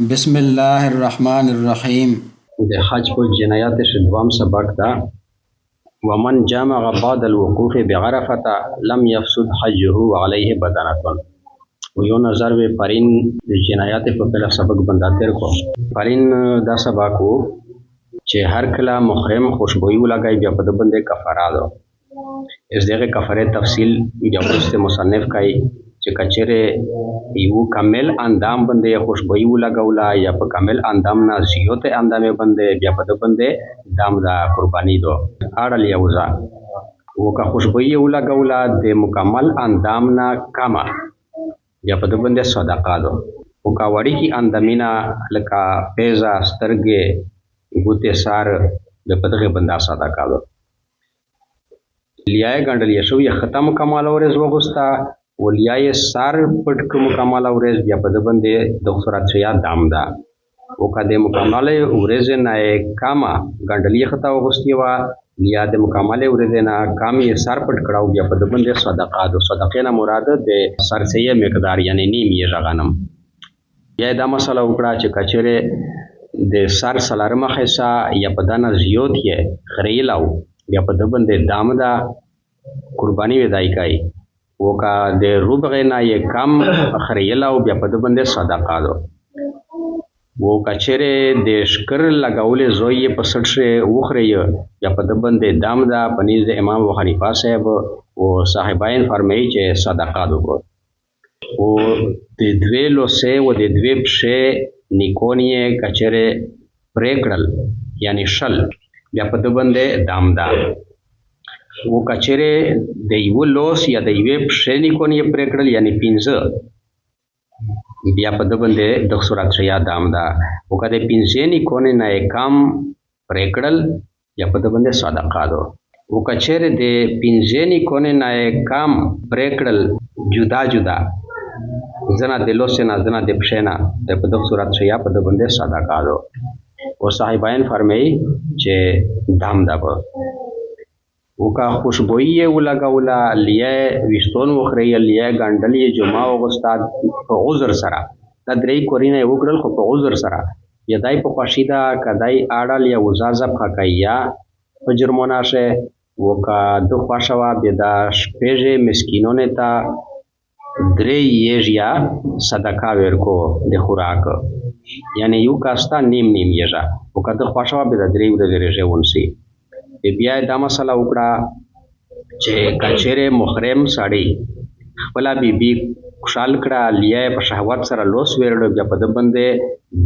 بسم الله الرحمن الرحیم. د حج په جنایات دوام سبق دا ومن جامع بعد الوقوف بعرفة لم يفسد حجه وعليه بدنة. و یو نظر به پرین جنایات په بل سبق بندا تیر کو پرین دا سبق وو چې هر کله محرم خوشبوئی ولګای بیا په بندې کفاره ده. اس دغه کفاره تفصیل بیا ورسته مصنف کوي چې کچره یو کامل اندام باندې خوشبوئی ولګولا یا په کامل اندام نه زیوت اندام باندې بیا په باندې دام دا قربانی دو اړل یوزا وکه خوشبوئی ولګولا د مکمل اندام نه کما یا په باندې صدقه دو وکه وړي کی اندامینا لکه پیزا سترګې ګوته سار د پدغه بندا صدقه دو لیای ګندل یشو یا ختم کمال اورز وغستا ولیای سار پټ کو مکمل اورز بیا په باندې د صورت یا دام دا وکه د مکمل اورز نه کما ګندل خطا وغستی وا لیا د مکمل اورز نه کام یې سار پټ کړهو بیا په باندې صدقه دو صدقه نه مراد د سرسیه مقدار یعنی نیم یې غنم یا دا مسله وکړه چې کچره د سر سلارمه حصہ یا په دانه زیوت یې خریلاو بیا په باندې دام دا قربانی ودای کوي وکا د روبغه نه یې کم خریلاو بیا په باندې صدقه دو و کچره د شکر لګولې زوی په سټشه وخره یا په باندې دام دا پنځ د امام ابو حنیفه صاحب او صاحبین فرمایي چې صدقه دو کو او د دوی لوسه و د دوی پښه نیکونیه کچره پریکړل یعنی شل بیا په باندې دام دا و کچره د یو لوس یا د یو پښه نیکونیه پریکړل یعنی 15 بیا په باندې د صورت یا دام دا او کده 15 نیکونه نه کم پریکړل یا په باندې صدقه دو و کچره د 15 نیکونه نه کم پریکړل جدا جدا زنا د لوس نه زنا د پښه نه په صورت یا په باندې صدقه دو او صاحبین فرمایي چې دام دا به وکا خوشبوئی ولګولا لیه وشتون وخری لیه ګندلې جمعه او استاد په عذر سره دا درې کورینه وکړل خو په عذر سره یدای په خوشیدا کدای اړل یا وزازب حکایا په جرمونه شه وکا د خوشوا بيدا شپېژه مسکینونه تا درې یېیا صدقه ورکو د خوراک یعنی یو کاستا نیم نیم یېجا وکا د خوشوا بيدا درې ورځې ونسی بیا دا مسله وکړه چې کچره محرم ساړي خپل بیبي خوشال کړه لیه په شهوت سره لوس ورړو بیا په باندې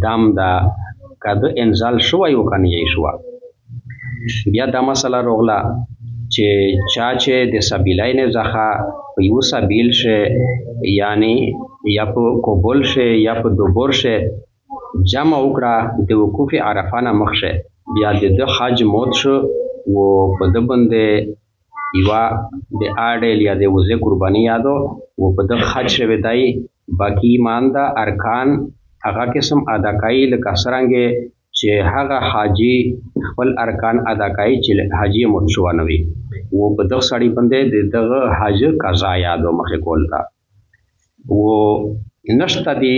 دام دا کده انزال شو یو کني شو بیا دا مسله روغلا چې چا چې د سبیلین زخه یو سبیل شه یعنی یا په قبول شه یا په دوبور شه جمع وکړه د وقوف عرفانه مخشه بیا د حج موت شو و په د باندې یوا د اړل یا د وزه قربانی یادو و په د حج شوی دای باقی ایمان دا ارکان هغه قسم ادا کوي لکه څنګه چې هغه حاجی خپل ارکان ادا کوي چې حاجی متشوانوي و په د سړی باندې دغه حج قضا یادو مخه کول تا و نشته دی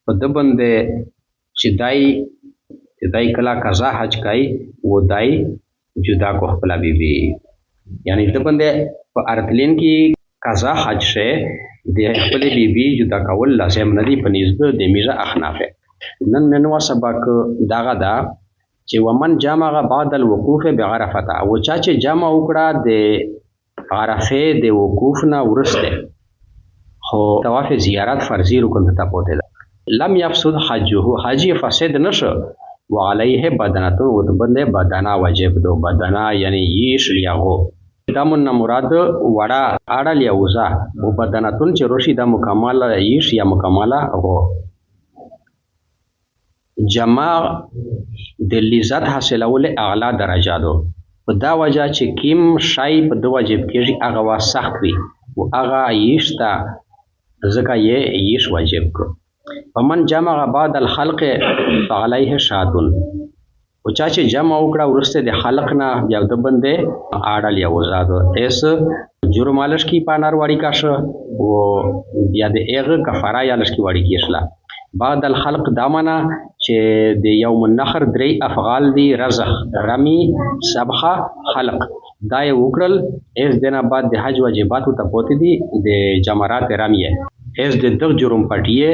په د باندې چې دای کلا قضا حج کوي و دای جدا کو خپل بیبي یعنی د باندې په ارتلین کې قضا حج شه د خپل بیبي جدا کول لازم نه دی په نسبت د میزه احناف نن ننوا سبق داغه دا چې ومن جامع بعد الوقوف بعرفه او چا چې جامع وکړه د عرفه د وقوف نه ورسته خو طواف زیارت فرضی رکن ته پوهه لم يفسد حجه حج فساد نشو وعليه بدنه و باندې بدنا واجب دو بدنا یعنی یش لیاغو دامن مراد وڑا اړل یوزا و بدنتون چې روشي د مکمل یش یا مکمله هو جمع د لذت حاصلول اعلی درجه دو په دا وجه چې کیم شای په دو واجب کېږي هغه وا سخت وي او هغه یش تا زکه یې یش واجب کو فمن جمع بعد الخلق فعليه شاتون او چا چې جمع وکړه ورسته د خلق نه بیا د بندې اړل یو زادو اس جرمالش کی پانار واړی کاش او بیا د ایغه کفاره یا لشکی واړی کیشلا بعد الخلق دا معنا چې د یوم النحر 3 افعال دي، رزخ، رمی، سبخه، خلق. دا یې وکړل. اس دینه بعد د حج واجباتو ته پوتې دي د جمرات رمیه. اس د دغ جرم پټیه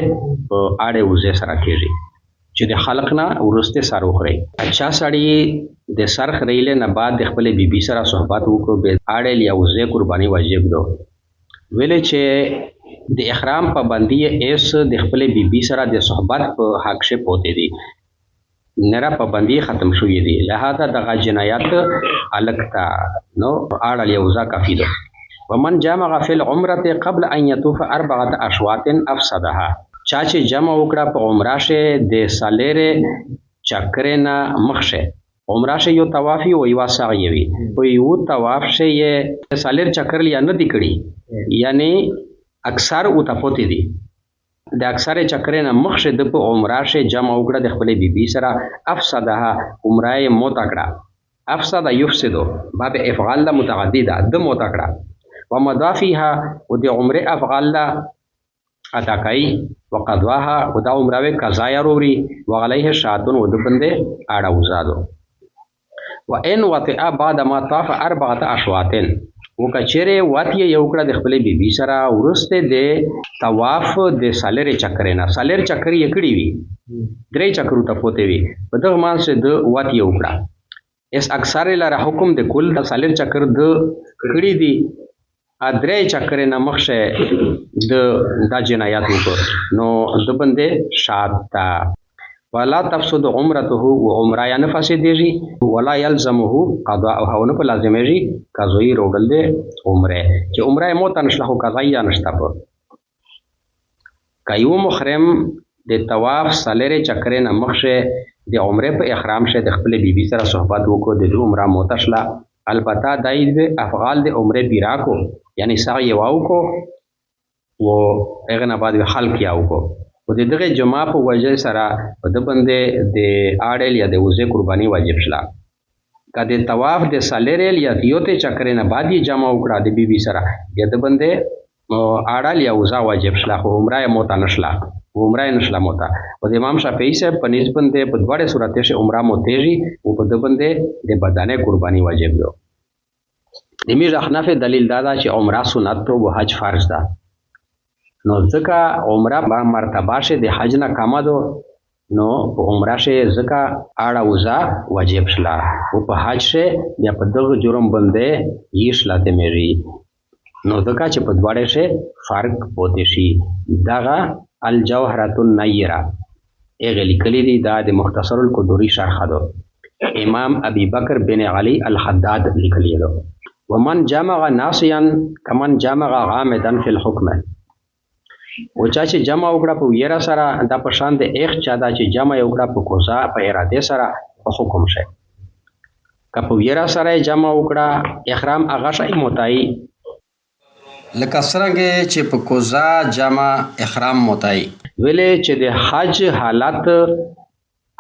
په اړه وزه سره کېږي چې د خلق نه ورسته سر وخوري. اچھا سړی د سر خریله نه بعد د خپل بیبي سره صحبت وکړو به اړه یا وزه قرباني واجب دو. ویلې چې د احرام پابندی ایس د خپل بیبي سره د صحبت په حق شه پوتې دي، نره پابندی ختم شوې دي، لہذا دغه جنایت الکتا نو اړه یوزا کافی ده. ومن جامع فی العمره قبل ان يطوف 4 اشواط افسدها. چا چې جمع وکړه په عمره شه د سالیره چکرنا مخشه. عمره شه یو طوافي او یو سعی وي، په یو طواف شه یې سالیر چکر یا نه دی کړي، یعنی اکثر او تپوتی دي. د اکثر چکرې نه مخشه د په عمره شه جمع وکړه د خپل بیبي سره. افسدها عمره موت کړه. افسد یفسدو باب افعال لا متعدده د موت کړه. ومضافها او د عمره افعال لا ادا کوي. وقضاها او د عمره قضا یوري. وعليه شاتون او د بنده اړه وزادو. وان وطئ بعد ما طاف 4 اشواط. وکچره واتیه یو کړه د خپل بیبي سره ورسته د طواف د سالیر چکرې نه. سالیر چکر یې کړی وي، 3 چکرو ته پوتې وي، په دغه مانسه د واتیه وکړه. اس اکثر لاره حکم د کل د سالیر چکر د کړی دي، ا 3 چکرې نه مخشه د جنایت وکړ نو د بنده شاته. ولا تفسد عمرته و عمره یا نفسدیږي. ولا يلزمه قضاء او نه په لازمېږي قضائی روډل دي عمره چې عمره مو تنشله قضا یا نشته. په کایو محرم د طواف سالره چکرې نه مخشه د عمره په احرام شه د خپل بیبي سره صحبت وکړو د عمره مو تشله. البته دای د افعال د عمره بیرا کو یعنی سعی واو کو و هغه نه بعد خلق یاو کو. و د دغه جمعه په وجه سره په د بندې د اړل یا د وزه قرباني واجب شله. کله طواف د سالیرل یا دیوته چکرې نه بعد یې جمع وکړه د بیبي سره بیا د بندې اړل یا وزه واجب شله، خو عمره موتا نشله، عمره نشله موتا. او د امام شافعي صاحب په نسبت بندې په دوړې صورت شه عمره موتېږي او په د بندې د بدنه قرباني واجب ده. د میر احناف دلیل دا ده چې عمره سنت او حج فرض ده. نو ځکه عمره با مرتبه شه د حج نه کم ده، نو په عمره شه ځکه اړه وزا واجب شله او په حج شه بیا په دغه جرم باندې یې شلاته مېږي. نو ځکه چې په دواړه شه فرق پوتې شي. دغه الجوهرة النیره اغه لیکلي دي، دا د مختصر القدوري شرح ده، امام ابي بکر بن علي الحداد لیکلی ده. ومن جمع ناسيا كمن جمع عامدا في الحكم. او چا چې جمع وکړه په ویرا سره دا په شان د ایخ چا دا چې جمع وکړه په کوزا په اراده سره په حکم شي. که په ویرا سره جمع وکړه احرام هغه شي متای لکه څنګه چې په کوزا جمع احرام متای. ویلې چې د حج حالت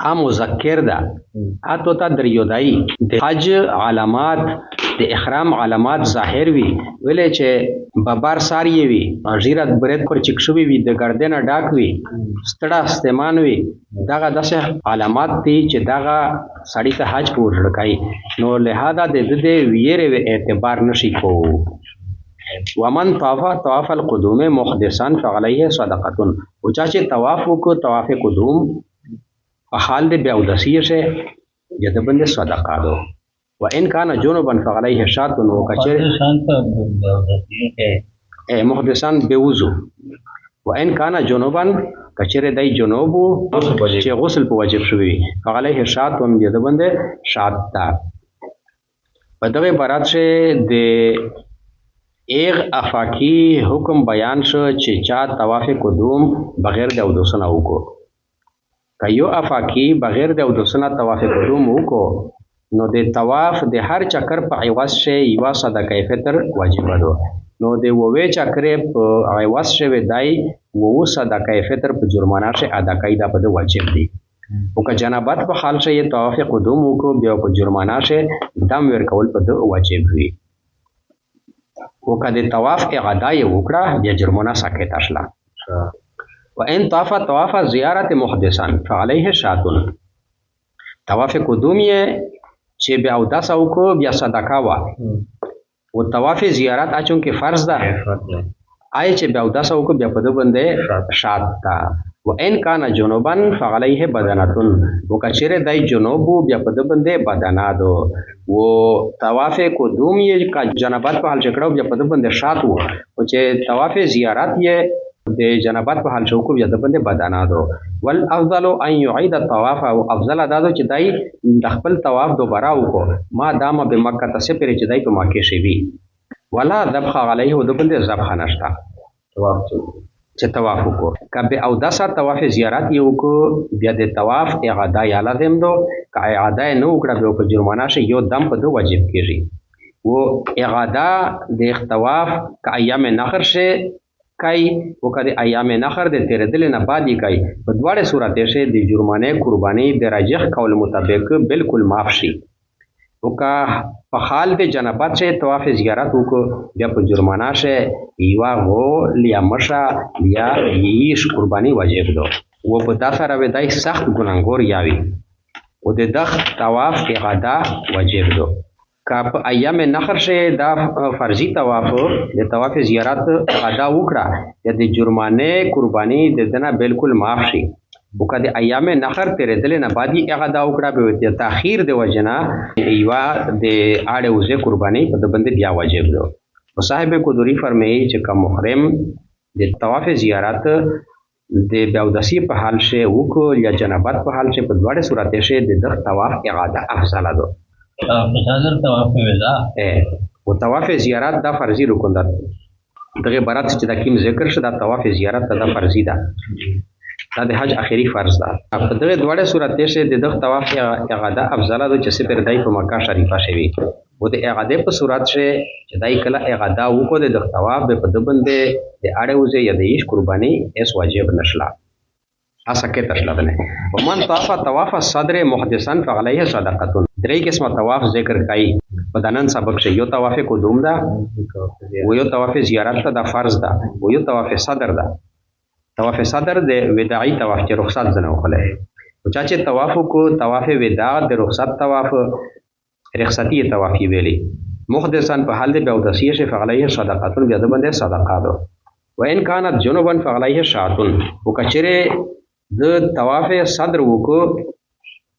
ا مذکر ده اته تا دریودای د حج علامات د احرام علامات ظاهر وي. ویلې چې ببر ساری وي، غیرت برید پر چکشوي وي، د ګردنه ډاک وي، ستړه استمان وي، دغه داسې علامات دي چې دغه سړی ته حج پور ورکای. نو لہذا د دې ویره اعتبار نشي کو. ومن طواف القدوم محدثا فعليه صدقه. او چا چې طواف وکړو طواف قدوم په حال د بیا ودسیه شه یا د بند صدقه دو. وان كان جنبا فعليه شات. وکچر محدثان بوضو. وان كان جنبا کچر دای جنوبو چې غسل په واجب شوی فعليه شات یا د بند شات تا. په دغه عبارت شه د ایغ افاقی حکم بیان شو چې چا طواف قدوم بغیر د ودسنه وکړو. کایو افاقی بغیر د ودسنه طواف قدوم وکړو نو د طواف د هر چکر په عوض شه یو صدقه فطر واجب ده. نو د ووې چکرې په عوض شه ودای وو صدقه فطر په جرمانه شه ادا کیدا په واجب دي. او که جنابت په حال شه طواف قدوم وکړو بیا په جرمانه شه دم ور کول په واجب وي. او که د طواف اعاده وکړه بیا جرمانه ساکت اشلا. و ان طاف طواف زیارت محدثا فعليه شاتون. طواف قدوم یې چې بیا اودس وکړو بیا صدقه وه، و طواف زیارت اچون کې فرض ده آی چې بیا اودس وکړو بیا په ده باندې شات ده. و ان کان جنوبا فعليه بدنتون، و کچره دای جنوب بیا په ده باندې بدنا دو. و طواف قدوم یې کا جنابت په حال چکړو بیا په ده باندې شات وو، او چې طواف زیارت یې د جنابت په حال شوکو بیا د باندې بدنا دو. والافضل ان يعيد الطواف، او افضل دا دو چې دای د خپل طواف دوباره وکړو ما دامه به مکه ته سپری چې دای په مکه شي وي. ولا ذبح عليه، و د باندې ذبح نشته چې طواف وکړو. که به اودس طواف زیارت یې وکړو بیا د طواف اعاده یا لازم دو، که اعاده یې نه وکړه بیا په جرمانه شي یو دم په ده واجب کېږي. و اعاده د طواف که ایام نخر شي کوي، و که د ایام نخر د تېرېدلې نه بعد یې کوي، په دواړه صورتې شي د جرمانې قرباني د راجح قول مطابق بالکل معاف شي. و که په حال د جنابت شي طواف زیارت وکړو بیا په جرمانه شي یوه غول یا مشه یا ییش قرباني واجب دو. و په دا سره به دای سخت ګناهګور یاوي، و د دغه طواف اعاده واجب دو. که په ایام نخر شي دا فرضي طواف د طواف زیارت ادا وکړه یا د جرمانې قرباني د دنه بالکل معاف شي. و که د ایام نخر تېرېدلې نه بعد یې ادا وکړه بیا د تاخیر د وجې نه یوه د اړې وزې قرباني په ده باندې بیا واجب ده. و صاحب قدوري فرمایي چې که محرم د طواف زیارت د بیا اودسي په حال شي وکړو یا جنابت په حال شي، په دواړه صورتې شي د دغه طواف اعاده افضله ده. طواف ودا و طواف زیارت دا فرضی رکن ده. دغه برات چې دا کیم ذکر شد دا طواف زیارت دا فرضی ده، دا د حج اخیری فرض ده. په دغه دواړه صورتې شي د دغه طواف اعاده افضله ده چې سپر دای په مکه شریفه شوی. و د اعاده په صورت شي چې دای کله اعاده وکړو د دغه طواف به په ده باندې د اړې وزې یا د هیڅ قرباني هیڅ واجب نشله اسکه تشلدنه. ومن طاف طواف الصدر محدثا فعليه صدقه. درې قسمه طواف ذکر کړي په دنن سبق شي. یو طواف قدوم ده، و یو طواف زیارت ته دا فرض ده، و یو طواف صدر ده. طواف صدر د وداعي طواف چې رخصت زنه وخله، او چا چې طواف کو طواف وداع د رخصت طواف رخصتی طواف ویلي محدثا په حال د بیودسی شي فعليه صدقه، بیا د باندې صدقه ده. وان كانت جنوبا فعليه شاتون. و کچره د طواف صدر وکړو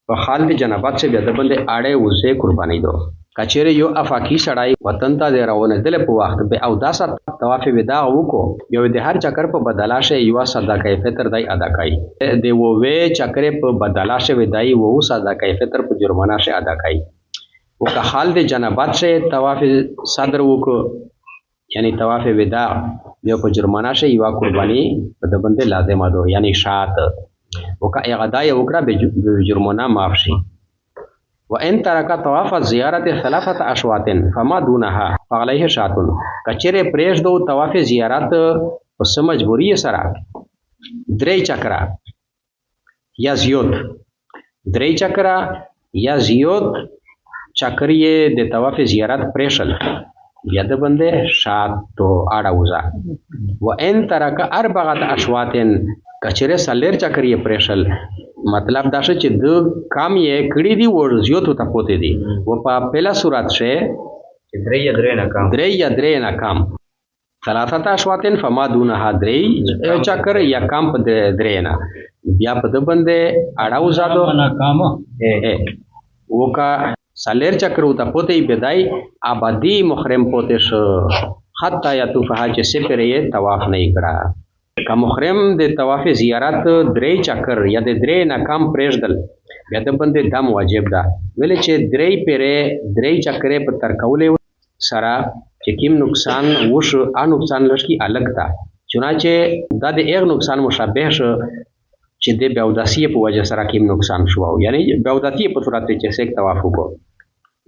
په حال د جنابت سے بیا د باندې اړې وزې قرباني دو. کچره یو افاقی سړی وطن ته د روانه دل په وخت به اوداس طواف وداع وکړو یو د هر چکر په بدلا شي یو صدقه فطر دای ادا کوي، د وې چکر په بدلا شي ودای وو صدقه فطر په جرمانه شي ادا کوي. او که حال د جنابت سے طواف صدر وکړو یعنی طواف وداع بیا په جرمانه شي یو قرباني په د باندې لازم ده یعنی شات. او که اعاده یې وکړه به جرمانه معاف شي. وان ترک طواف زیارت ثلاثه اشواط فما دونها فعليه شاتون. کچره پرېږدو طواف زیارت په څه مجبوري سره درې چکره یا زیات، درې چکره یا زیات چکرې د طواف زیارت پرېښل بیا د باندې شات تو اړه وزه. وان ترک اربعه اشواط کچره سلیر چکرې پرېښل مطلب دا چې د کام یې کړي دي ور زیاتو ته پوتې دي. و په پهلا صورت شه درې نه کم ثلاثه اشواط فما دونها درې چکر یا کم په درې نه بیا په د باندې اړه وزادو. وکا سلیر چکر ته پوتې بدای آبادی محرم پوتې شو حتی یا تو فها چې سپرې طواف نه کړه. که محرم د طواف زیارت درې چکر یا د درې نه کم پرېږدل بیا د باندې دم واجب ده، ولې چې درې پیرې درې چکرې په تر کولو سره چې کوم نقصان وشو ا نقصان لشکي الګ ده، چنانچه دا د ایغ نقصان مشابه شو چې د بیوداسی په وجه سره کوم نقصان شو، یعنی بیوداسی په صورت کې چې طواف وکړو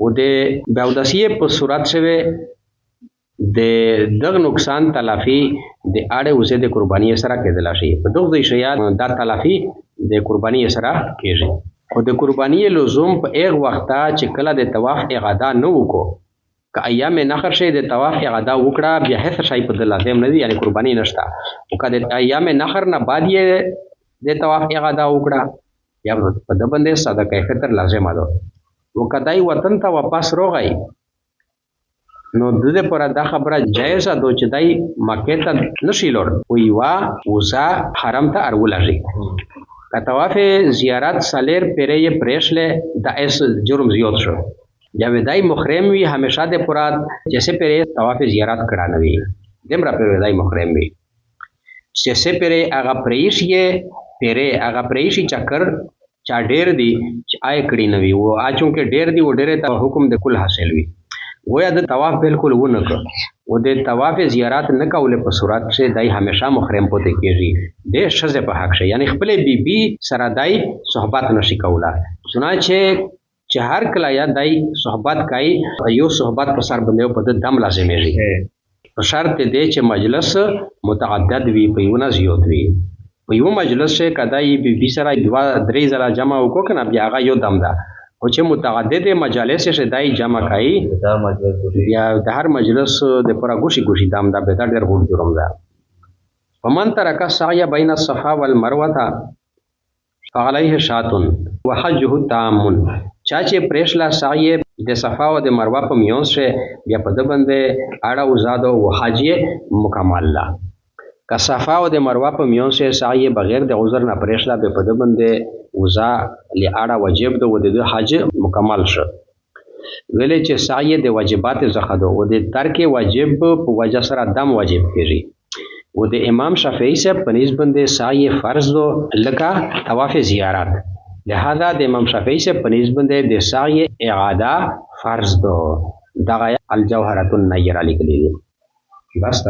و د بیوداسی په صورت شوه د دغه نقصان تلافي د اړه وزې د قرباني سره کېدل شي. په دغه شیات دا تلافي د قرباني سره کېږي. او د قرباني لزوم په هغه وخت چې کله د طواف اعاده نه وکړو که ایام نحر شي د طواف غدا وکړه بیا هیڅ شی په د لازم نه دي یعنی قرباني نشته او که د ایام نحر نه بعد یې د طواف غدا وکړه یا په د باندې صدقه فطر لازم ده او کدای وطن ته واپس روغی نو د دې پر دا خبره جایز ده چې دای مکه ته نشي لور وی وا وزا حرم ته ارولږي که طواف زیارت سالر پیرې پرېشله د اس جرم زیات شو یا ودای محرم وی همیشه د پرات جیسے پیرې طواف زیارت کړه نه وی دمرا پیرې دای محرم وی جیسے پیرې هغه پرېشي چکر چا ډېر دی چې آی کړي نه وی او اچون کې ډېر دی و ډېر ته حکم د کل حاصل وی گویا د طواف بالکل ونه کړ او د طواف زیارت نه کوله په صورت چې دای همیشه محرم پته کیږي د شزه په حق شي یعنی خپل بیبي سره دای صحبت نشي کوله چنانچه چې هر کله یا دای صحبت کوي یو صحبت په سر باندې په دم لازمي په شرط دی چې مجلس متعدد وي په یو نه زیات وي په یو مجلس کې کدای بیبي سره دوا درې ځله جمع وکړو کنه بیا هغه یو دم ده او چې متعدد مجالس شه دای جمع کوي یا د هر مجلس د پورا ګوشي دام دا به ډېر غوړ جوړم ده ومن ترک السعي بین الصفا والمروه فعليه شاتن وحجه تام چا چې پرېشلا سعی د صفا او د مروه په میون شه بیا په د باندې اړه او زاد او حج مکمل لا که صفا او د مروه په میون شه سعی بغیر د عذر نه پرېشلا به په د باندې وزا لعاړه واجب ده و د حج مکمل شو ویلې چې سعی د واجبات څخه ده او د ترک واجب په وجه سره دم واجب کیږي و د امام شافعی سے پنځ باندې سعی فرض ده لکه طواف زیارت لہذا د امام شافعی سے پنځ باندې د سعی اعاده فرض ده دغه الجوهرۃ النیرہ لیکلی دي بس